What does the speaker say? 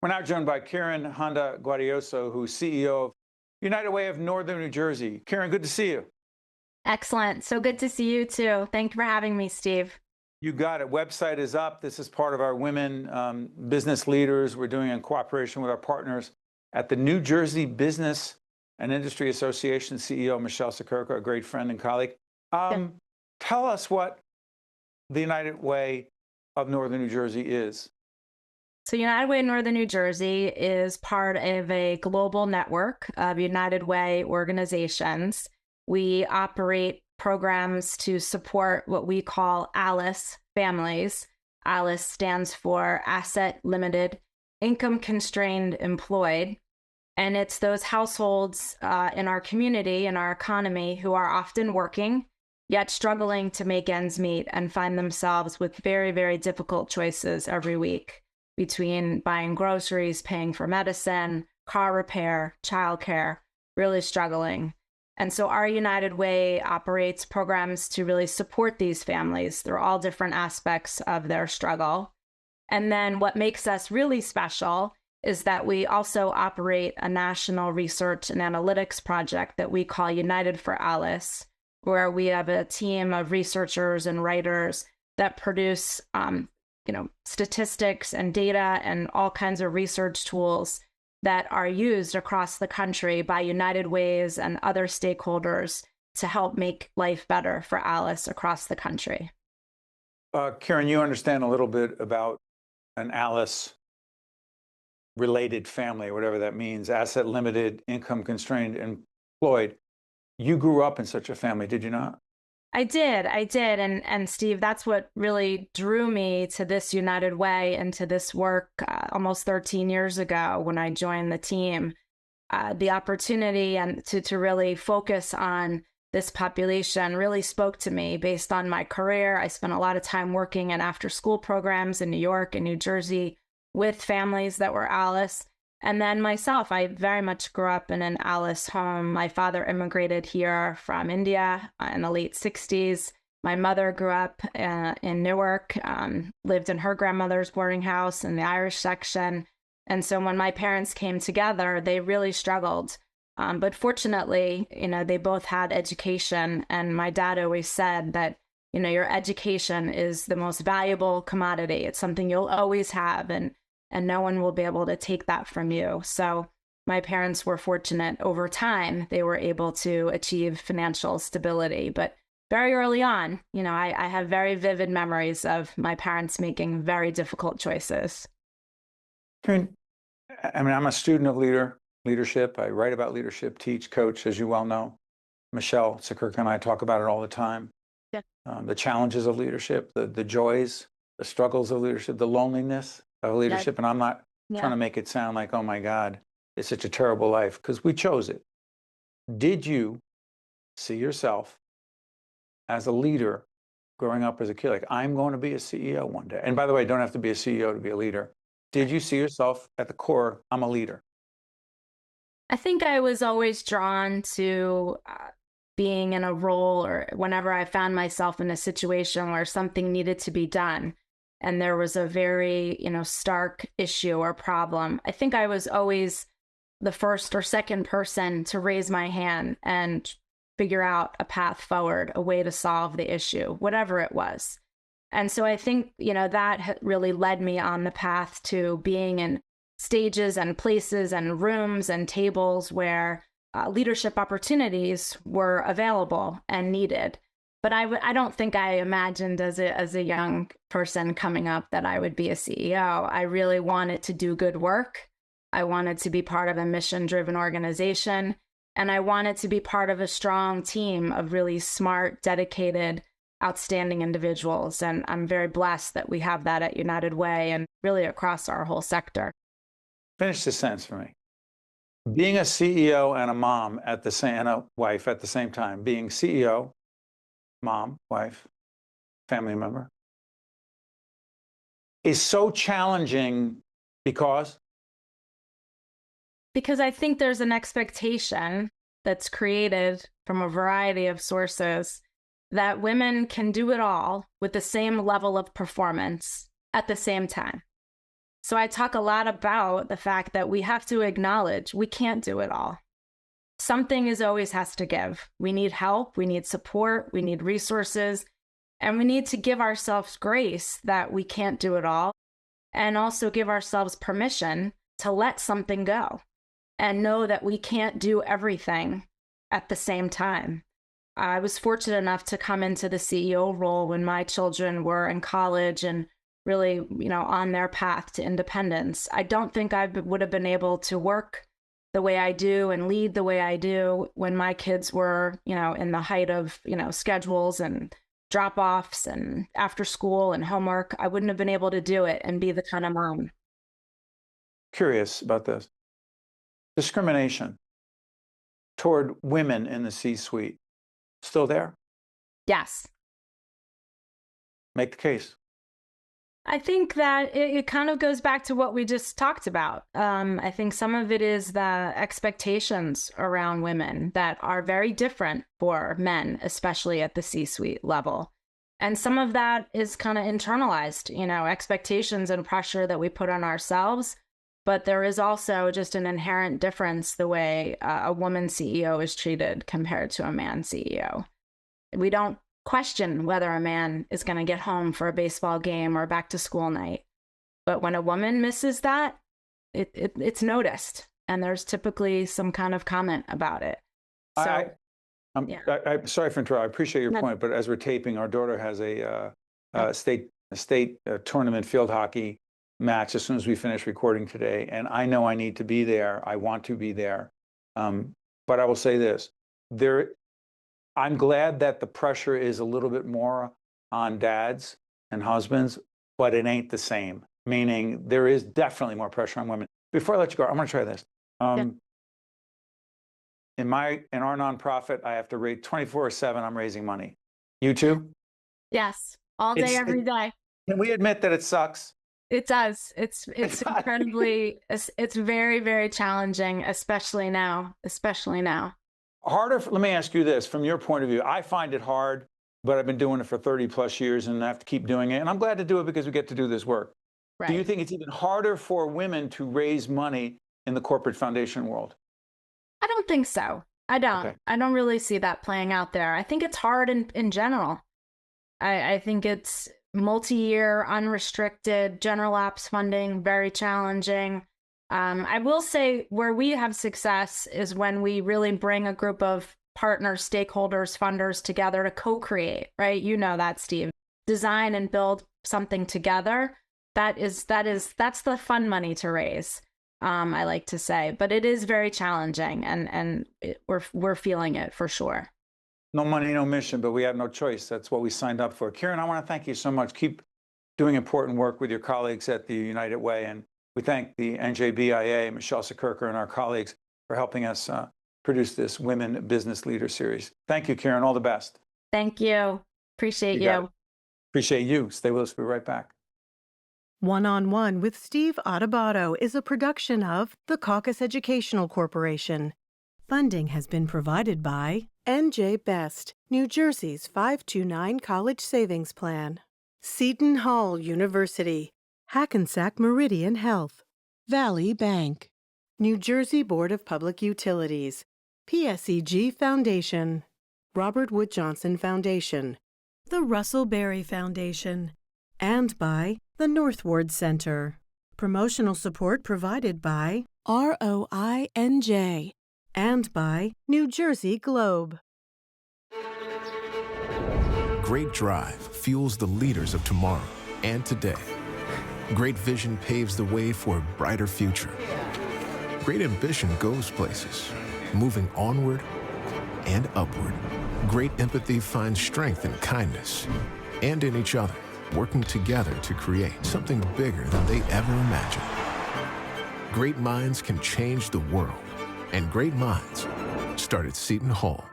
We're now joined by Kiran Handa-Gaudioso, who's CEO of United Way of Northern New Jersey. Kiran, good to see you. Excellent. So good to see you too. Thank you for having me, Steve. You got it. Website is up. This is part of our women business leaders we're doing in cooperation with our partners at the New Jersey Business and Industry Association. CEO Michelle Sakurka, a great friend and colleague. Good. Tell us what the United Way of Northern New Jersey is. So United Way Northern New Jersey is part of a global network of United Way organizations. We operate programs to support what we call ALICE families. ALICE stands for Asset Limited, Income Constrained Employed. And it's those households in our community, in our economy, who are often working, yet struggling to make ends meet and find themselves with very, very difficult choices every week between buying groceries, paying for medicine, car repair, childcare, really struggling. And so our United Way operates programs to really support these families through all different aspects of their struggle. And then what makes us really special is that we also operate a national research and analytics project that we call United for Alice, where we have a team of researchers and writers that produce statistics and data and all kinds of research tools that are used across the country by United Ways and other stakeholders to help make life better for Alice across the country. Kiran, you understand a little bit about an Alice related family, whatever that means, asset limited, income constrained, employed. You grew up in such a family, did you not? I did. And Steve, that's what really drew me to this United Way and to this work almost 13 years ago when I joined the team. The opportunity and to really focus on this population really spoke to me based on my career. I spent a lot of time working in after school programs in New York and New Jersey with families that were Alice. And then myself, I very much grew up in an Alice home. My father immigrated here from India in the late 60s. My mother grew up in Newark, lived in her grandmother's boarding house in the Irish section. And so when my parents came together, they really struggled. But fortunately, they both had education. And my dad always said that, your education is the most valuable commodity. It's something you'll always have. And no one will be able to take that from you. So my parents were fortunate over time. They were able to achieve financial stability. But very early on, I have very vivid memories of my parents making very difficult choices. Kiran, I'm a student of leadership. I write about leadership, teach, coach, as you well know. Michelle Sakurka and I talk about it all the time. Yeah. The challenges of leadership, the joys, the struggles of leadership, the loneliness of leadership. And I'm not trying to make it sound like, oh my God, it's such a terrible life, because we chose it. Did you see yourself as a leader growing up as a kid? Like, I'm going to be a CEO one day. And by the way, don't have to be a CEO to be a leader. Did you see yourself at the core, I'm a leader? I think I was always drawn to being in a role, or whenever I found myself in a situation where something needed to be done and there was a very, stark issue or problem. I think I was always the first or second person to raise my hand and figure out a path forward, a way to solve the issue, whatever it was. And so I think, that really led me on the path to being in stages and places and rooms and tables where leadership opportunities were available and needed. But I don't think I imagined as a young person coming up that I would be a CEO. I really wanted to do good work. I wanted to be part of a mission-driven organization. And I wanted to be part of a strong team of really smart, dedicated, outstanding individuals. And I'm very blessed that we have that at United Way and really across our whole sector. Finish this sentence for me. Being a CEO and a mom and a wife at the same time, being CEO, mom, wife, family member, is so challenging because I think there's an expectation that's created from a variety of sources that women can do it all with the same level of performance at the same time. So I talk a lot about the fact that we have to acknowledge we can't do it all. Something is always has to give. We need help, we need support, we need resources, and we need to give ourselves grace that we can't do it all, and also give ourselves permission to let something go and know that we can't do everything at the same time. I was fortunate enough to come into the CEO role when my children were in college and really, on their path to independence. I don't think I would have been able to work the way I do and lead the way I do when my kids were, in the height of, schedules and drop-offs and after school and homework. I wouldn't have been able to do it and be the kind of mom. Curious about this. Discrimination toward women in the C-suite, still there? Yes. Make the case. I think that it kind of goes back to what we just talked about. I think some of it is the expectations around women that are very different for men, especially at the C-suite level. And some of that is kind of internalized, expectations and pressure that we put on ourselves. But there is also just an inherent difference the way a woman CEO is treated compared to a man CEO. We don't question whether a man is going to get home for a baseball game or back to school night. But when a woman misses that, it's noticed. And there's typically some kind of comment about it. So, I'm sorry for interrupting. I appreciate your point, but as we're taping, our daughter has a state tournament field hockey match as soon as we finish recording today. And I know I need to be there. I want to be there. But I will say this, I'm glad that the pressure is a little bit more on dads and husbands, but it ain't the same. Meaning there is definitely more pressure on women. Before I let you go, I'm going to try this. In our nonprofit, I have to rate 24/7. I'm raising money. You too? Yes, all day, every day. Can we admit that it sucks? It does. It's incredibly. It's very, very challenging, especially now. Harder. Let me ask you this, from your point of view. I find it hard, but I've been doing it for 30 plus years and I have to keep doing it. And I'm glad to do it because we get to do this work. Right. Do you think it's even harder for women to raise money in the corporate foundation world? I don't think so. I don't. Okay. I don't really see that playing out there. I think it's hard in general. I think it's multi-year, unrestricted, general ops funding, very challenging. I will say where we have success is when we really bring a group of partners, stakeholders, funders together to co-create, right? You know that, Steve. Design and build something together. That's the fun money to raise, I like to say. But it is very challenging, and we're feeling it for sure. No money, no mission, but we have no choice. That's what we signed up for. Kiran, I want to thank you so much. Keep doing important work with your colleagues at the United Way, and we thank the NJBIA, Michelle Sakirker, and our colleagues for helping us produce this Women Business Leader Series. Thank you, Kiran. All the best. Thank you. Appreciate you. Appreciate you. Stay with us. We'll be right back. One-on-One with Steve Adubato is a production of the Caucus Educational Corporation. Funding has been provided by NJ Best, New Jersey's 529 College Savings Plan, Seton Hall University, Hackensack Meridian Health, Valley Bank, New Jersey Board of Public Utilities, PSEG Foundation, Robert Wood Johnson Foundation, the Russell Berry Foundation, and by the Northward Center. Promotional support provided by ROINJ and by New Jersey Globe. Great drive fuels the leaders of tomorrow and today. Great vision paves the way for a brighter future. Great ambition goes places, moving onward and upward. Great empathy finds strength in kindness and in each other, working together to create something bigger than they ever imagined. Great minds can change the world, and great minds start at Seton Hall.